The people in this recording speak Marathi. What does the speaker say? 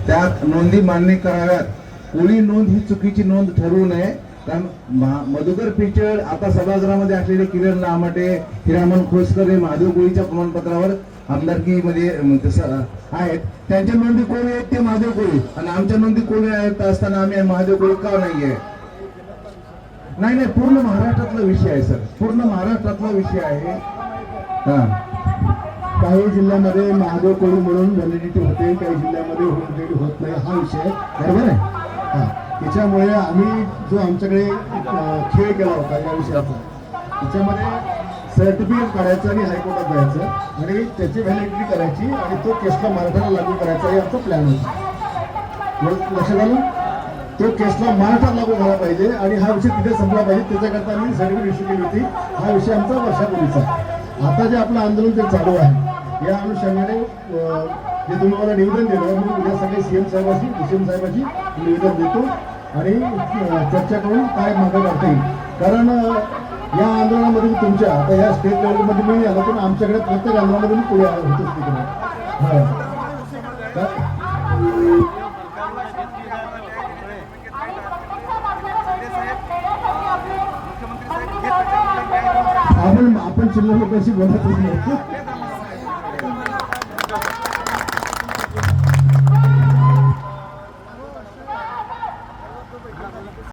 त्यात नोंदी मान्य कराव्यात. कोळी नोंद ही चुकीची नोंद ठरवू नये. कारण मधुकर पिचड आता सभागृहामध्ये असलेले किरण लामाटे, हिरामन खोसकर हे महादेव कोळीच्या प्रमाणपत्रावर आमदारकीमध्ये आहेत. त्यांच्या नोंदी कोळी आहेत ते महादेव कोळी, आणि आमच्या नोंदी कोळी आहेत असताना आम्ही महादेव कोळी का नाहीये? नाही नाही, पूर्ण महाराष्ट्रातला विषय आहे सर, पूर्ण महाराष्ट्रातला विषय आहे. काही जिल्ह्यामध्ये महादेव कोळी म्हणून व्हॅलिडिटी होते, काही जिल्ह्यामध्ये व्हॅलिडिटी होत नाही, हा विषय बरोबर आहे. त्याच्यामुळे आम्ही जो आमच्याकडे खेळ केला होता या विषयाचा, त्याच्यामध्ये सर्टिफिकेट काढायचं आणि हायकोर्टात जायचं आणि त्याची व्हॅलिडिटी करायची आणि तो केसला मराठाला लागू करायचा हे आमचा प्लॅन होता. लक्षात आलं? तो केसला मराठा लागू झाला पाहिजे आणि हा विषय तिथे संपला पाहिजे, त्याच्याकरता आम्ही सर्टिफिकेट इश्यू केली होती. हा विषय आमचा वर्षापूर्वीचा. आता जे आपलं आंदोलन ते चालू आहे, या अनुषंगाने जे तुम्ही मला निवेदन दिलं, मी उद्या सकाळी सीएम साहेबांची निवेदन देतो आणि चर्चा करून काय मागं काढता येईल. कारण या आंदोलनामध्ये तुमच्या आता या स्टेट लेवलमध्ये मी आलो, पण आमच्याकडे प्रत्येक आंदोलनामध्ये मी पुढे होतोच तिकडे. आपण चिल्लर लोकांशी बोलतच नाही.